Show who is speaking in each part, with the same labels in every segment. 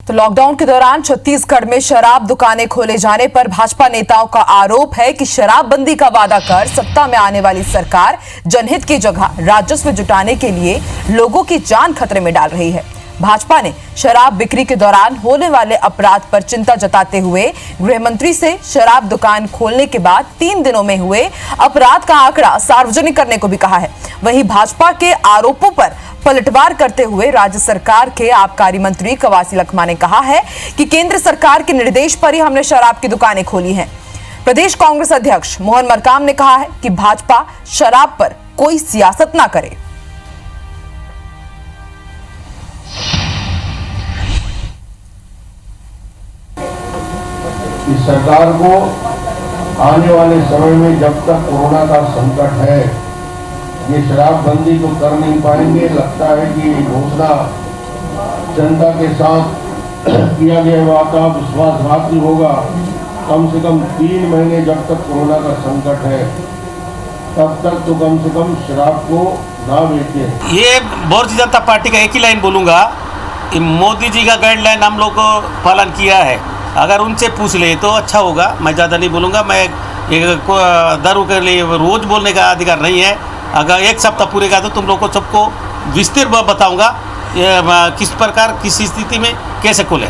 Speaker 1: तो लॉकडाउन के दौरान छत्तीसगढ़ में शराब दुकानें खोले जाने पर भाजपा नेताओं का आरोप है कि शराबबंदी का वादा कर सत्ता में आने वाली सरकार जनहित की जगह राजस्व जुटाने के लिए लोगों की जान खतरे में डाल रही है। भाजपा ने शराब बिक्री के दौरान होने वाले अपराध पर चिंता जताते हुए गृह मंत्री से शराब दुकान खोलने के बाद 3 दिनों में हुए अपराध का आंकड़ा सार्वजनिक करने को भी कहा है। वहीं भाजपा के आरोपों पर पलटवार करते हुए राज्य सरकार के आबकारी मंत्री कवासी लखमा ने कहा है कि केंद्र सरकार के निर्देश पर ही हमने शराब की दुकानें खोली हैं। प्रदेश कांग्रेस अध्यक्ष मोहन मरकाम ने कहा है कि भाजपा शराब पर कोई सियासत ना करे।
Speaker 2: इस सरकार को आने वाले समय में जब तक कोरोना का संकट है, ये शराबबंदी तो कर नहीं पाएंगे। लगता है कि घोषणा जनता के साथ किया गया वादा विश्वासघाती होगा। कम से कम 3 महीने जब तक कोरोना का संकट है, तब तक तो कम से कम शराब को ना बेचें।
Speaker 3: ये भारतीय जनता पार्टी का एक ही लाइन बोलूँगा, मोदी जी का गाइडलाइन हम लोग को पालन किया है। अगर उनसे पूछ ले तो अच्छा होगा। मैं ज़्यादा नहीं बोलूँगा। मैं दारू के लिए रोज़ बोलने का अधिकार नहीं है। अगर 1 सप्ताह पूरेगा तो तुम लोग को सबको विस्तार बताऊँगा किस प्रकार किस स्थिति में कैसे खोले।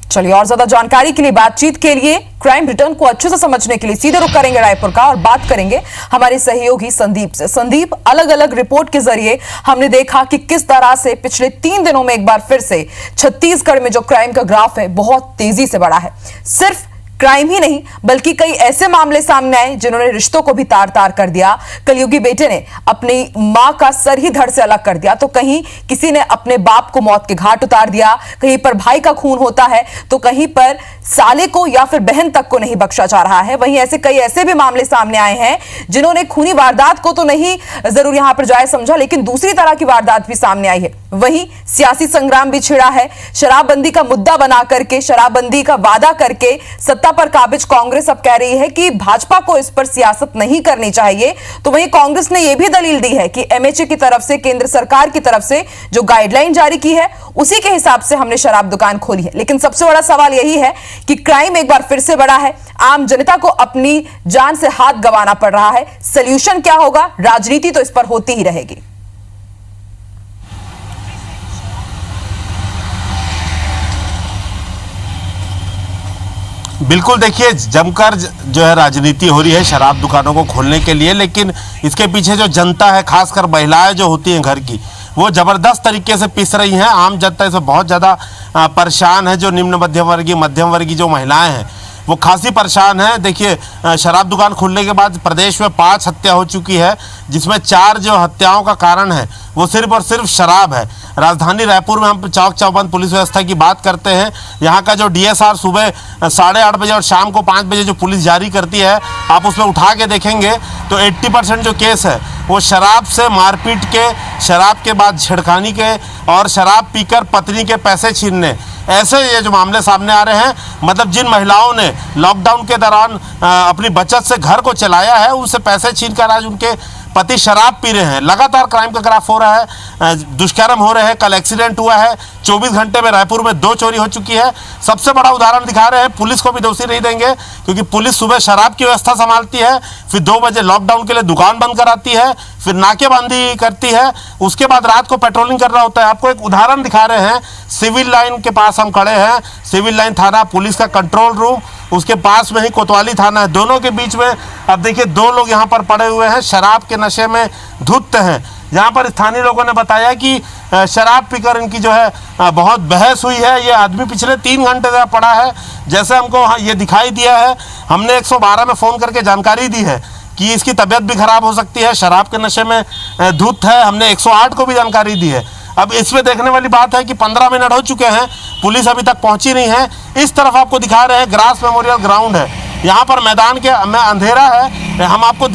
Speaker 1: चलिए और ज्यादा जानकारी के लिए, बातचीत के लिए, क्राइम रिटर्न को अच्छे से समझने के लिए सीधे रुख करेंगे रायपुर का और बात करेंगे हमारे सहयोगी संदीप से। संदीप, अलग अलग रिपोर्ट के जरिए हमने देखा कि किस तरह से पिछले 3 दिनों में एक बार फिर से छत्तीसगढ़ में जो क्राइम का ग्राफ है बहुत तेजी से बढ़ा है। सिर्फ क्राइम ही नहीं बल्कि कई ऐसे मामले सामने आए जिन्होंने रिश्तों को भी तार तार कर दिया। कलयुगी बेटे ने अपनी मां का सर ही धड़ से अलग कर दिया, तो कहीं किसी ने अपने बाप को मौत के घाट उतार दिया, कहीं पर भाई का खून होता है तो कहीं पर साले को या फिर बहन तक को नहीं बख्शा जा रहा है। वहीं ऐसे कई ऐसे भी मामले सामने आए हैं जिन्होंने खूनी वारदात को तो नहीं जरूर यहां पर जायज समझा, लेकिन दूसरी तरह की वारदात भी सामने आई है। वहीं सियासी संग्राम भी छिड़ा है। शराबबंदी का मुद्दा बना करके, शराबबंदी का वादा करके सत्ता पर काबिज कांग्रेस अब कह रही है कि भाजपा को इस पर सियासत नहीं करनी चाहिए। तो वहीं कांग्रेस ने यह भी दलील दी है कि एमएचए की तरफ से, केंद्र सरकार की तरफ से जो गाइडलाइन जारी की है उसी के हिसाब से हमने शराब दुकान खोली है। लेकिन सबसे बड़ा सवाल यही है कि क्राइम एक बार फिर से बढ़ा है, आम जनता को अपनी जान से हाथ गंवाना पड़ रहा है। सॉल्यूशन क्या होगा? राजनीति तो इस पर होती ही रहेगी।
Speaker 4: बिल्कुल, देखिए जमकर जो है राजनीति हो रही है शराब दुकानों को खोलने के लिए, लेकिन इसके पीछे जो जनता है, खासकर महिलाएं जो होती हैं घर की, वो ज़बरदस्त तरीके से पिस रही हैं। आम जनता इसमें बहुत ज़्यादा परेशान है। जो निम्न मध्यम वर्गीय जो महिलाएं हैं वो खासी परेशान है। देखिए, शराब दुकान खुलने के बाद प्रदेश में 5 हत्या हो चुकी है, जिसमें 4 जो हत्याओं का कारण है वो सिर्फ और सिर्फ शराब है। राजधानी रायपुर में हम चौक चौबंद पुलिस व्यवस्था की बात करते हैं। यहाँ का जो डीएसआर सुबह 8:30 बजे और शाम को 5 बजे जो पुलिस जारी करती है, आप उसमें उठा के देखेंगे तो 80% जो केस है वो शराब से मारपीट के, शराब के बाद छेड़खानी के और शराब पीकर पत्नी के पैसे छीनने, ऐसे ये जो मामले सामने आ रहे हैं। मतलब जिन महिलाओं ने लॉकडाउन के दौरान अपनी बचत से घर को चलाया है, उनसे पैसे छीनकर आज उनके पति शराब पी रहे हैं। लगातार क्राइम का ग्राफ हो रहा है, दुष्कर्म हो रहे हैं, कल एक्सीडेंट हुआ है, 24 घंटे में रायपुर में 2 चोरी हो चुकी है। सबसे बड़ा उदाहरण दिखा रहे हैं। पुलिस को भी दोषी नहीं देंगे, क्योंकि पुलिस सुबह शराब की व्यवस्था संभालती है, फिर 2 बजे लॉकडाउन के लिए दुकान बंद कराती है, फिर नाकेबंदी करती है, उसके बाद रात को पेट्रोलिंग कर रहा होता है। आपको एक उदाहरण दिखा रहे हैं। सिविल लाइन के पास हम खड़े हैं, सिविल लाइन थाना, पुलिस का कंट्रोल रूम, उसके पास में ही कोतवाली थाना है। दोनों के बीच में अब देखिए 2 लोग यहाँ पर पड़े हुए हैं, शराब के नशे में धुत हैं। यहाँ पर स्थानीय लोगों ने बताया कि शराब पीकर इनकी जो है बहुत बहस हुई है। ये आदमी पिछले 3 घंटे से पड़ा है, जैसे हमको ये दिखाई दिया है। हमने 112 में फ़ोन करके जानकारी दी है कि इसकी तबीयत भी खराब हो सकती है, शराब के नशे में धुत है। हमने 108 को भी जानकारी दी है। अब इसमें देखने वाली बात है कि 15 मिनट हो चुके हैं, पुलिस अभी तक पहुंची नहीं है। इस तरफ आपको दिखा रहे हैं ग्रास मेमोरियल ग्राउंड है। यहाँ पर मैदान के में अंधेरा है, हम आपको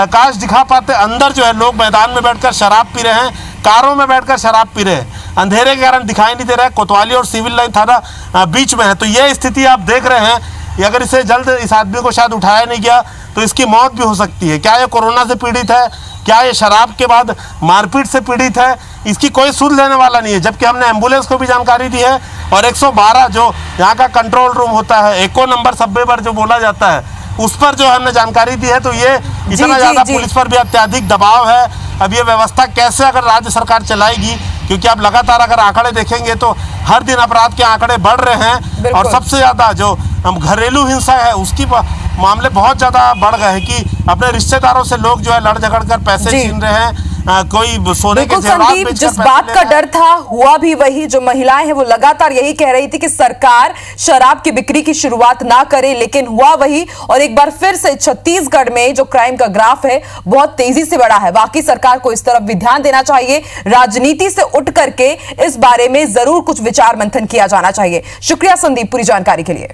Speaker 4: काश दिखा पाते। अंदर जो है लोग मैदान में बैठकर शराब पी रहे हैं, कारों में बैठकर शराब पी रहे हैं। अंधेरे के कारण दिखाई नहीं दे रहा है। कोतवाली और सिविल लाइन थाना बीच में है। तो ये स्थिति आप देख रहे हैं। अगर इसे जल्द इस आदमी को शायद उठाया नहीं गया तो इसकी मौत भी हो सकती है। क्या ये कोरोना से पीड़ित है, क्या ये शराब के बाद मारपीट से पीड़ित है, इसकी कोई सुध लेने वाला नहीं है। जबकि हमने एम्बुलेंस को भी जानकारी दी है और 112 जो यहाँ का कंट्रोल रूम होता है, एको नंबर सब्बे पर जो बोला जाता है, उस पर जो हमने जानकारी दी है। तो ये इतना ज़्यादा पुलिस पर भी अत्यधिक दबाव है। अब ये व्यवस्था कैसे अगर राज्य सरकार चलाएगी, क्योंकि आप लगातार अगर आंकड़े देखेंगे तो हर दिन अपराध के आंकड़े बढ़ रहे हैं और सबसे ज़्यादा जो घरेलू हिंसा है उसकी मामले बहुत ज़्यादा बढ़ गए हैं कि अपने रिश्तेदारों से लोग जो है लड़ झगड़ कर पैसे छीन रहे हैं। कोई सोने के जेवरात
Speaker 1: संदीप,
Speaker 4: बेचकर
Speaker 1: जिस
Speaker 4: पैसे
Speaker 1: बात
Speaker 4: ले
Speaker 1: का
Speaker 4: रहे हैं।
Speaker 1: डर था हुआ भी वही। जो महिलाएं हैं वो लगातार यही कह रही थी कि सरकार शराब की बिक्री की शुरुआत ना करे, लेकिन हुआ वही। और एक बार फिर से छत्तीसगढ़ में जो क्राइम का ग्राफ है बहुत तेजी से बढ़ा है। वाकई सरकार को इस तरफ भी ध्यान देना चाहिए, राजनीति से उठ करके इस बारे में जरूर कुछ विचार मंथन किया जाना चाहिए। शुक्रिया संदीप पूरी जानकारी के लिए।